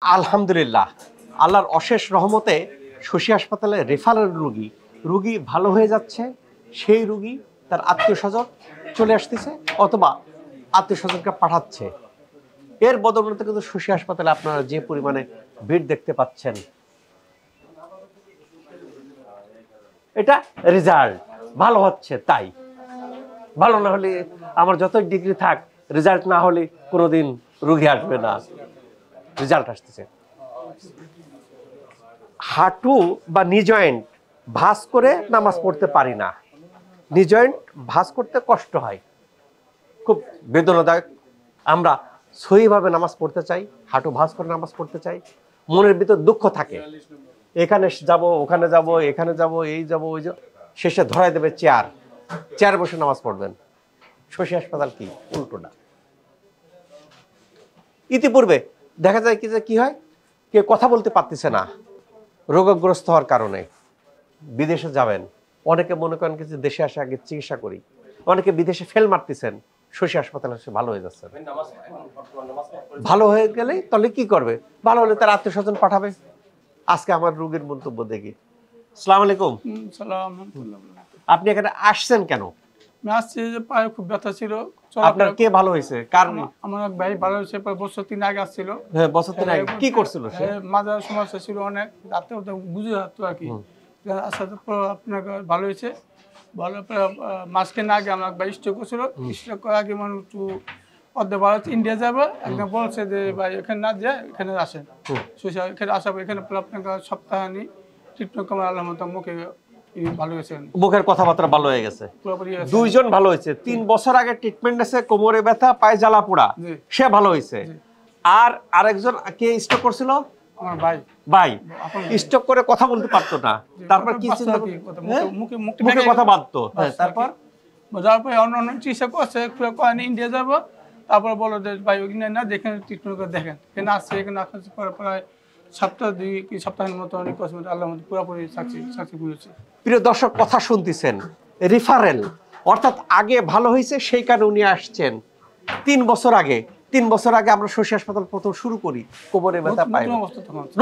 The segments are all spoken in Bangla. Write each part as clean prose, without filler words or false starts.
আলহামদুলিল্লাহ, আল্লাহর অশেষ রহমতে শশী হাসপাতালে রেফারেল রুগী ভালো হয়ে যাচ্ছে। সেই রুগী তার আত্মীয় স্বজন চলে আসতেছে অথবা আত্মীয় স্বজনকে পাঠাচ্ছে। এর বদৌলতে কিন্তু শশী হাসপাতালে আপনারা যে পরিমাণে ভিড় দেখতে পাচ্ছেন, এটা রেজাল্ট ভালো হচ্ছে। তাই ভালো না হলে আমার যতই ডিগ্রি থাক, রেজাল্ট না হলে কোনোদিন রুগী আসবে না। রেজাল্ট আসতেছে। হাঁটু বা নি জয়েন্ট ভাঁজ করে নামাজ পড়তে পারি না, নি জয়েন্ট ভাঁজ করতে কষ্ট হয়, খুব বেদনাদায়ক। আমরা সহিভাবে নামাজ পড়তে চাই, হাঁটু ভাঁজ করে নামাজ পড়তে চাই। মনের ভিতর দুঃখ থাকে, এখানে যাব ওখানে যাব এখানে যাব এই যাব ওই যাব, শেষে ধরাই দেবে চেয়ার বসে নামাজ পড়বেন। শশী হাসপাতাল কি উল্টোটা। ইতিপূর্বে দেখা যায় কি হয়, কেউ কথা বলতে পারতেছে না রোগগ্রস্ত হওয়ার কারণে। বিদেশে যাবেন, অনেকে মনে করেন যে দেশে আসে আগে চিকিৎসা করি, অনেকে বিদেশে ফেল মারতেছেন, শশী হাসপাতালে এসে ভালো হয়ে যাচ্ছেন। ভালো হয়ে গেলে তাহলে কি করবে? ভালো হলে তার আত্মীয় স্বজন পাঠাবে। আজকে আমার রোগীর মন্তব্য দেখি। আসসালামু আলাইকুম। আপনি এখানে আসছেন কেন? আসছি যে পায়ে খুব ব্যথা ছিল। আপনার কে ভালো হয়েছে? কার? আমার এক ভাই ভালো হয়েছে, বছর 3 আগে আসছিল। হ্যাঁ, বছর 3 আগে কি করছিল সে? মাজার সমস্যা ছিল অনেক, রাতে বুঝে যাতো আর কি। আসার পর আপনার ভালো হয়েছে। ভালো মাঝখানে আগে আমার এক ভাই স্ট্রোক করছিল। স্ট্রোক করার আগে মানে একটু অর্ধেক ভালো ইন্ডিয়া যাবে, একদম বলছে যে ভাই এখানে না যায়, এখানে আসেন। এখানে আসার পর এখানে আপনাকে সপ্তাহে ট্রিটমেন্ট করার আলহামদুলিল্লাহ মুখে ভালো হয়েছে, মুখের কথাবার্তা ভালো হয়ে গেছে। দুইজন ভালো হয়েছে। 3 বছর আগে ট্রিটমেন্ট আছে, কোমরে ব্যথা, পায়ে জ্বালা পোড়া, সে ভালো হয়েছে। আর আরেকজন কে স্ট্রোক করছিল? আমার ভাই স্ট্রোক করে কথা বলতে পারতো না। তারপর কি ছিল? মুখে কথা বাঁধতো। তারপর যাওয়ার পরে অন্য চিকিৎসা করছে, ইন্ডিয়া যাবো। তারপর বলো যে ভাই ওইখানে না, যেখানে ট্রিটমেন্ট করে দেখেন। এখানে আসছে, এখানে আসার পরে প্রায় সপ্তাহের মতো অনেক আল্লাহর মধ্যে পুরোপুরি সাকসেসফুল হয়েছে। প্রিয় দর্শক, কথা শুনতেছেন, রেফারেল অর্থাৎ আগে ভালো হয়েছে সেই কারণে উনি আসছেন। 3 বছর আগে আমরা শশী হাসপাতাল প্রথম শুরু করি, কোমরে ব্যথা পাই,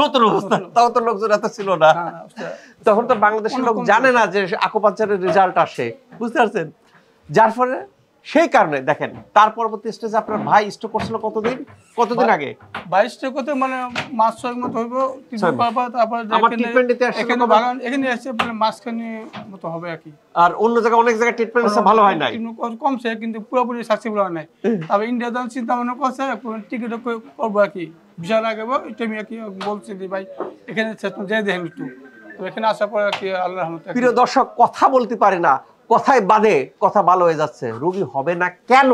নতুন অবস্থা। তাও তো লোকজন এত ছিল না, তখন তো বাংলাদেশের লোক জানে না যে আকুপাঞ্চারের রেজাল্ট আসে, বুঝতে পারছেন? যার ফলে সেই কারণে দেখেন, তার পরবর্তী স্টেজে আপনার ভাই স্ট্রোক করছিল কতদিন আগে? 22 স্ট্রোক করতে মানে মাস 6 মতো হইব। তারপর এখানে এসে মাসখানি মতো হবে আর কি। আর অন্য জায়গায় অনেক জায়গায় ট্রিটমেন্ট আছে, ভালো হয় নাই, কমছে, কিন্তু পুরোপুরি সাকসেসফুল হয় নাই। তবে ইন্ডিয়া যাওয়ার চিন্তা ভাবনা করছে, টিকিট করবো আর কি, ভিসা লাগাবো। এটা আমি আর কি বলছি যে ভাই এখানে যাই দেখেন একটু। তো এখানে আসার পর আর কি আল্লাহর রহমতে। প্রিয় দর্শক, কথা বলতে পারে না, কথায় বাদে কথা ভালো হয়ে যাচ্ছে। রোগী হবে না কেন?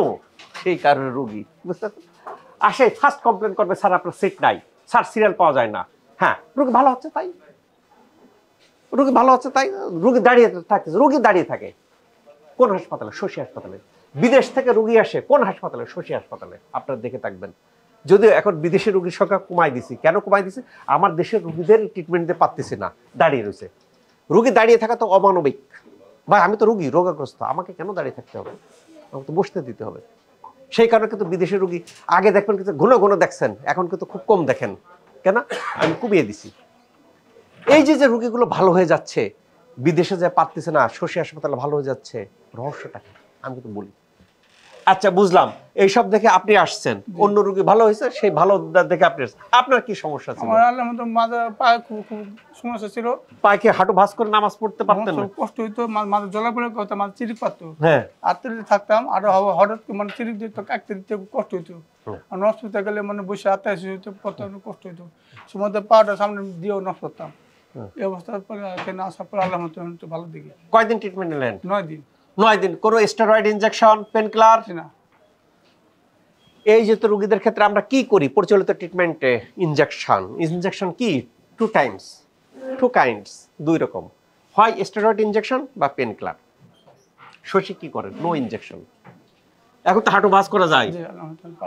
সেই কারণে রোগী আসে, ফার্স্ট কমপ্লেন করবে, স্যার আপনার সিট নাই, স্যার সিরিয়াল পাওয়া যায় না। হ্যাঁ, রোগী ভালো হচ্ছে তাই, রোগী দাঁড়িয়ে থাকে। কোন হাসপাতালে? শশী হাসপাতালে। বিদেশ থেকে রোগী আসে কোন হাসপাতালে? শশী হাসপাতালে। আপনারা দেখে থাকবেন। যদিও এখন বিদেশি রোগীর সংখ্যা কমাই দিছি। কেন কমাই দিছি? আমার দেশের রোগীদের ট্রিটমেন্ট দিতে পারতেছি না, দাঁড়িয়ে রয়েছে। রোগী দাঁড়িয়ে থাকা তো অমানবিক। ভাই, আমি তো রোগী, রোগাগ্রস্ত, আমাকে কেন দাঁড়িয়ে থাকতে হবে? আমাকে তো বসতে দিতে হবে। সেই কারণে কিন্তু বিদেশি রোগী আগে দেখবেন কিন্তু ঘন দেখছেন, এখন কিন্তু খুব কম দেখেন। কেন? আমি কমিয়ে দিছি। এই যে রোগীগুলো ভালো হয়ে যাচ্ছে, বিদেশে যায় পারতেছে না, শশী হাসপাতালে ভালো হয়ে যাচ্ছে, রহস্যটা কি? আমি কিন্তু বলি। আচ্ছা, বুঝলাম, এইসব দেখে আপনি আসছেন, অন্য রোগী ভালো হয়েছে, সেই ভালো দেখে আপনি আসছেন। আপনার কি সমস্যা ছিল? পায়ে খুব সমস্যা ছিল। পায়ে কি হাঁটু ভাঁজ করে নামাজ পড়তে পারতেন না? কষ্ট হইতো, মাঝে জলা পড়ে কথা, মাঝে চিরিক পারতো। হ্যাঁ, আত্মীয় থাকতাম, আর হঠাৎ মানে চিরিক দিত, কাটতে দিতে কষ্ট হইতো। আর নষ্ট হতে গেলে মানে বসে আত্মীয় কষ্ট হইতো। সময় পাটা সামনে দিয়েও নষ্ট করতাম। এই অবস্থার পরে এখানে আসার পর আল্লাহ ভালো দিকে। কয়দিন ট্রিটমেন্ট নিলেন? 9 দিন। কোনো স্টেরয়েড ইনজেকশন, পেন কিলার না? এই যে তো রোগীদের ক্ষেত্রে আমরা কি করি পরিচালিত ট্রিটমেন্টে? ইনজেকশন কি? 2 কাইন্ডস, 2 রকম, হয় স্টেরয়েড ইনজেকশন বা পেন কিলার। শশী কি করেন? No injection. এখন তো হাঁটু ভাঁজ করা যায়,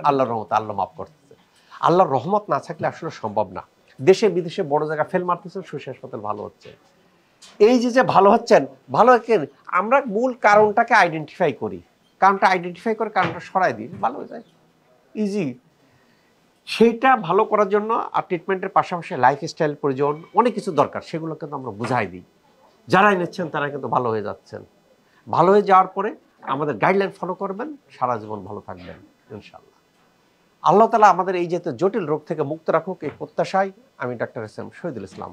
আল্লাহর রহমত, আল্লাহ মাফ করতেছে। আল্লাহর রহমত না থাকলে আসলে সম্ভব না। দেশে বিদেশে বড় জায়গা ফেল মারতেছেন, শশী হাসপাতাল ভালো হচ্ছে। এই যে ভালো হচ্ছেন, আমরা মূল কারণটাকে আইডেন্টিফাই করি, কারণটা সরাই দিই, ভালো হয়ে যায়, ইজি। সেইটা ভালো করার জন্য আর ট্রিটমেন্টের পাশাপাশি লাইফস্টাইল প্রয়োজন, অনেক কিছু দরকার, সেগুলো কিন্তু আমরা বুঝাই দিই। যারাই নিচ্ছেন তারা কিন্তু ভালো হয়ে যাচ্ছেন। ভালো হয়ে যাওয়ার পরে আমাদের গাইডলাইন ফলো করবেন, সারা জীবন ভালো থাকবেন ইনশাআল্লাহ। আল্লাহ তাআলা আমাদের এই যে জটিল রোগ থেকে মুক্ত রাখুক, এই প্রত্যাশায় আমি doctor S M Shahidul Islam